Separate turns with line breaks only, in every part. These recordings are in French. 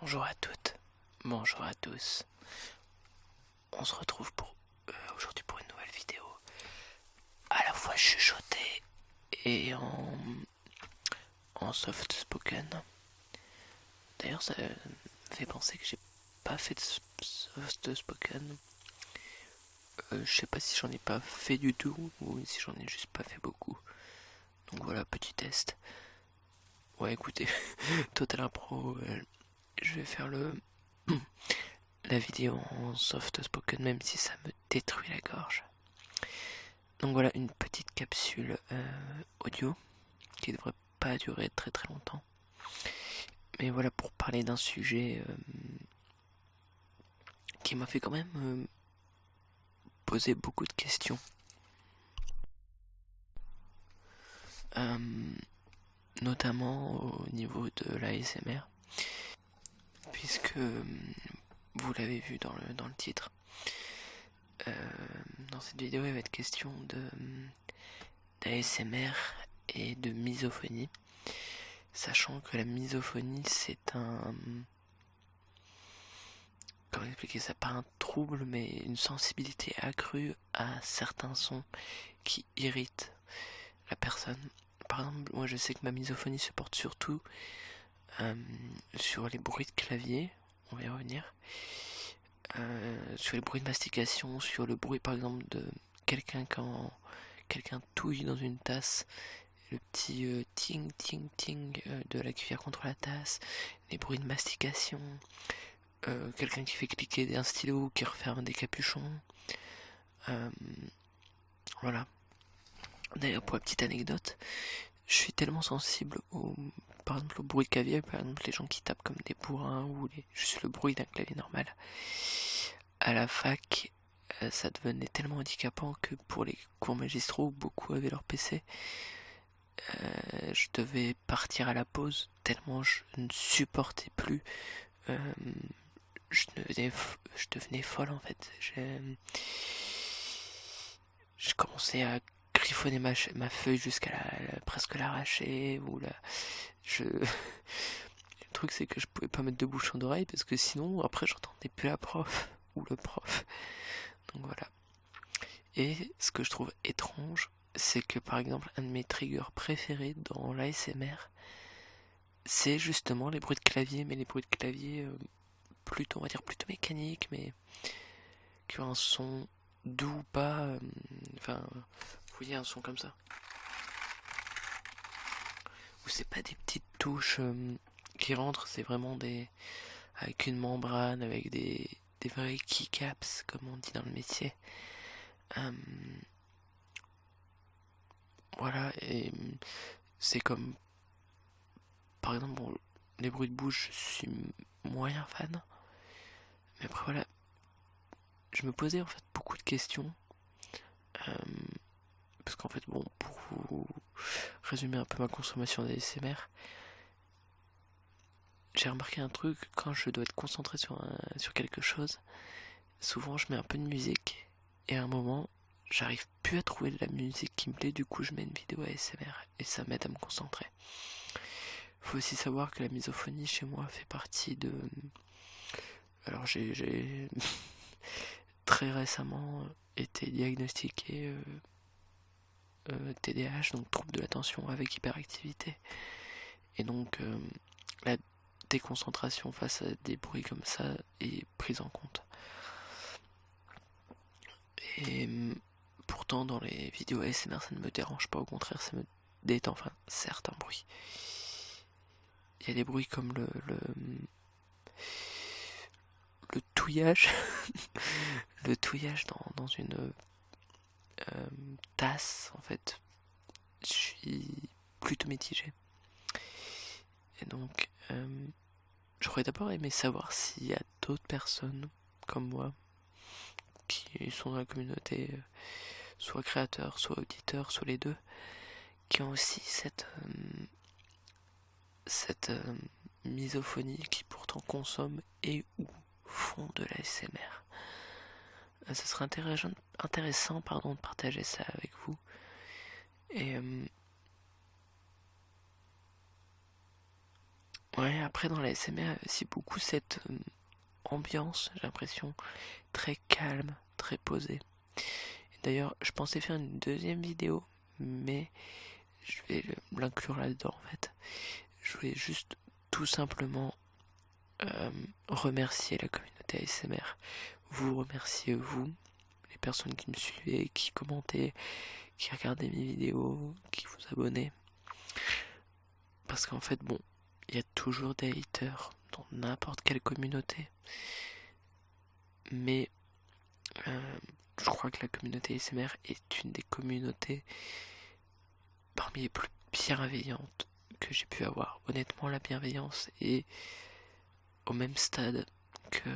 Bonjour à toutes, bonjour à tous. On se retrouve aujourd'hui pour une nouvelle vidéo, à la fois chuchotée et en soft spoken. D'ailleurs, ça me fait penser que j'ai pas fait de soft spoken. Je sais pas si j'en ai pas fait du tout ou si j'en ai juste pas fait beaucoup. Donc voilà, petit test. Ouais, écoutez, total impro. Je vais faire la vidéo en soft spoken, même si ça me détruit la gorge. Donc voilà, une petite capsule audio qui devrait pas durer très très longtemps. Mais voilà, pour parler d'un sujet qui m'a fait quand même poser beaucoup de questions. Notamment au niveau de l'ASMR, puisque vous l'avez vu dans le titre. Dans cette vidéo, il va être question d'ASMR et de misophonie, sachant que la misophonie c'est comment expliquer ça, pas un trouble mais une sensibilité accrue à certains sons qui irritent la personne. Par exemple, moi je sais que ma misophonie se porte surtout sur les bruits de clavier, on va y revenir, sur les bruits de mastication, sur le bruit par exemple de quelqu'un quand quelqu'un touille dans une tasse, le petit ting ting ting de la cuillère contre la tasse, les bruits de mastication, quelqu'un qui fait cliquer un stylo, qui referme des capuchons, voilà. D'ailleurs, pour la petite anecdote, je suis tellement sensible par exemple au bruit de clavier, par exemple les gens qui tapent comme des bourrins ou juste le bruit d'un clavier normal. À la fac, ça devenait tellement handicapant que pour les cours magistraux, beaucoup avaient leur PC. Je devais partir à la pause tellement je ne supportais plus. Je devenais folle en fait. Je commençais à griffonner ma feuille jusqu'à presque l'arracher le truc c'est que je pouvais pas mettre de bouchon d'oreille parce que sinon après j'entendais plus la prof ou le prof. Donc voilà. Et ce que je trouve étrange, c'est que par exemple un de mes triggers préférés dans l'ASMR, c'est justement les bruits de clavier, mais les bruits de clavier plutôt, on va dire plutôt mécaniques, mais qui ont un son doux ou pas, enfin, vous voyez un son comme ça. Ou c'est pas des petites touches qui rentrent, c'est vraiment avec une membrane, avec des vrais keycaps, comme on dit dans le métier. Voilà, et c'est comme, par exemple, bon, les bruits de bouche, je suis moyen fan. Mais après, voilà, je me posais en fait beaucoup de questions. Parce qu'en fait, bon, pour vous résumer un peu ma consommation d'ASMR, j'ai remarqué un truc, quand je dois être concentré sur quelque chose, souvent je mets un peu de musique, et à un moment, j'arrive plus à trouver de la musique qui me plaît, du coup je mets une vidéo ASMR, et ça m'aide à me concentrer. Faut aussi savoir que la misophonie chez moi fait partie de... Alors j'ai très récemment été diagnostiqué TDAH, donc trouble de l'attention avec hyperactivité. Et donc la déconcentration face à des bruits comme ça est prise en compte. Et pourtant dans les vidéos ASMR ça ne me dérange pas, au contraire ça me détend, enfin certains bruits. Il y a des bruits comme le touillage, le touillage dans une tasse en fait. Je suis plutôt mitigé. Et donc j'aurais d'abord aimé savoir s'il y a d'autres personnes comme moi qui sont dans la communauté, soit créateurs, soit auditeurs, soit les deux, qui ont aussi cette misophonie, qui pourtant consomment et ou font de l'ASMR. Ce serait intéressant de partager ça avec vous. Et Ouais, après dans la SMR, c'est beaucoup cette ambiance, j'ai l'impression, très calme, très posée. Et d'ailleurs, je pensais faire une deuxième vidéo, mais je vais l'inclure là-dedans en fait. Je voulais juste tout simplement remercier la communauté ASMR. Vous remerciez vous, les personnes qui me suivaient, qui commentaient, qui regardaient mes vidéos, qui vous abonnaient. Parce qu'en fait, bon, il y a toujours des haters dans n'importe quelle communauté. Mais je crois que la communauté ASMR est une des communautés parmi les plus bienveillantes que j'ai pu avoir. Honnêtement, la bienveillance est au même stade que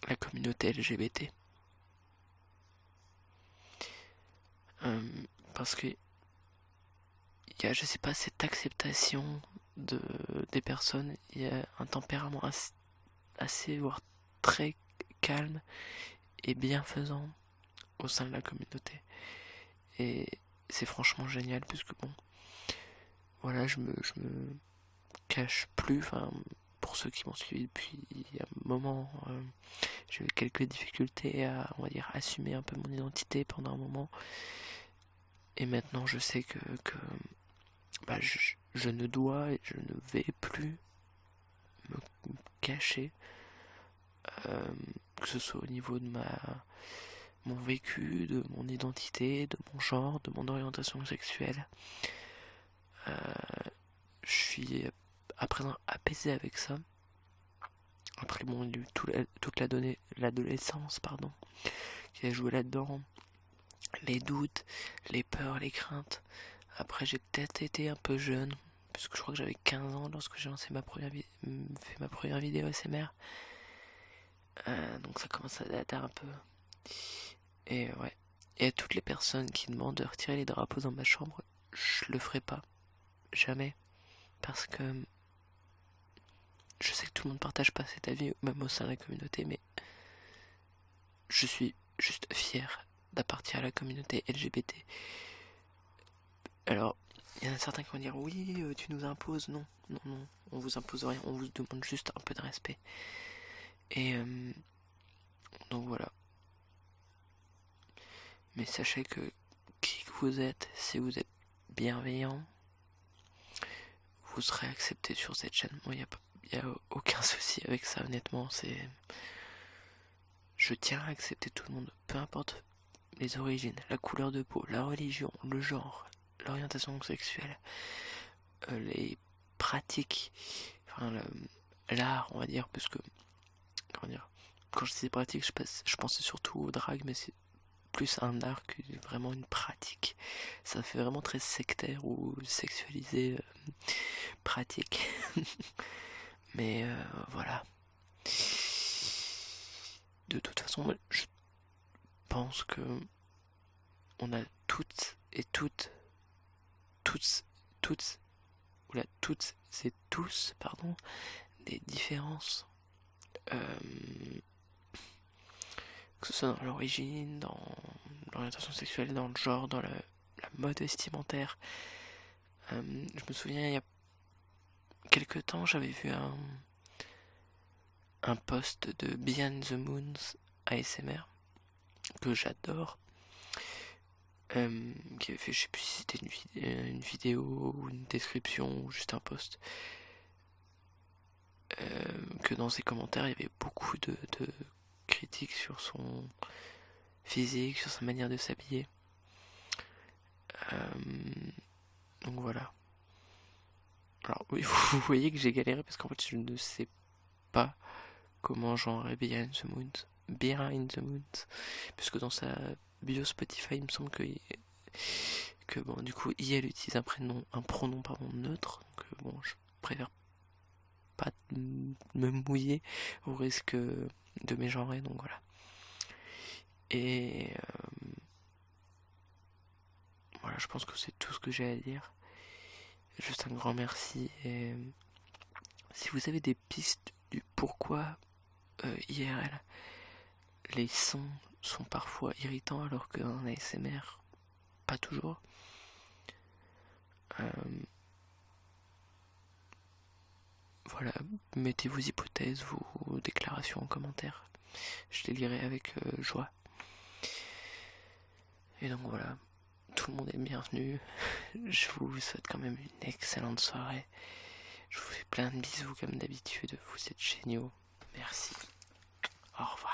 la communauté LGBT. Parce que il y a, je sais pas, cette acceptation des personnes, il y a un tempérament assez voire très calme et bienfaisant au sein de la communauté. Et c'est franchement génial, puisque bon, voilà, je me cache plus, enfin, pour ceux qui m'ont suivi depuis un moment, j'ai eu quelques difficultés à, on va dire, assumer un peu mon identité pendant un moment. Et maintenant, je sais que bah, je ne dois et je ne vais plus me cacher, que ce soit au niveau de mon vécu, de mon identité, de mon genre, de mon orientation sexuelle. Je suis à présent apaisé avec ça. Après bon, il y a eu toute l'adolescence, pardon, qui a joué là-dedans, les doutes, les peurs, les craintes. Après j'ai peut-être été un peu jeune, puisque je crois que j'avais 15 ans lorsque j'ai lancé fait ma première vidéo SMR. Donc ça commence à dater un peu. Et ouais. Et à toutes les personnes qui demandent de retirer les drapeaux dans ma chambre, je le ferai pas. Jamais. Parce que je sais que tout le monde partage pas cet avis, même au sein de la communauté, mais je suis juste fier d'appartenir à la communauté LGBT. Alors, il y en a certains qui vont dire oui, tu nous imposes. Non, non, non, on vous impose rien, on vous demande juste un peu de respect. Et donc voilà. Mais sachez que qui que vous êtes, si vous êtes bienveillant, vous serez accepté sur cette chaîne. Moi, y a aucun souci avec ça, honnêtement. Je tiens à accepter tout le monde, peu importe les origines, la couleur de peau, la religion, le genre, l'orientation sexuelle, les pratiques, enfin l'art, on va dire, parce que, comment dire, quand je disais pratique, je pensais surtout au drag, mais c'est plus un art que vraiment une pratique. Ça fait vraiment très sectaire ou sexualisé, pratique. Mais voilà. De toute façon, je pense que on a toutes et toutes, toutes et tous, pardon, des différences, que ce soit dans l'origine, dans l'orientation sexuelle, dans le genre, dans la mode vestimentaire. Je me souviens, il y a quelques temps, j'avais vu un post de Behind the Moons ASMR, que j'adore, qui avait fait, je sais plus si c'était une vidéo ou une description ou juste un post, que dans ses commentaires il y avait beaucoup de critiques sur son physique, sur sa manière de s'habiller. Donc voilà. Alors oui, vous voyez que j'ai galéré parce qu'en fait je ne sais pas comment genrer Behind the Moons, puisque dans sa bio Spotify il me semble que bon, du coup elle utilise un pronom pardon neutre, donc bon, je préfère pas me mouiller au risque de mégenrer, donc voilà. Et voilà, je pense que c'est tout ce que j'ai à dire. Juste un grand merci. Et si vous avez des pistes du pourquoi IRL les sons sont parfois irritants alors qu'un ASMR pas toujours, voilà, mettez vos hypothèses, vos déclarations en commentaire. Je les lirai avec joie. Et donc voilà, tout le monde est bienvenu. Je vous souhaite quand même une excellente soirée. Je vous fais plein de bisous comme d'habitude. Vous êtes géniaux. Merci. Au revoir.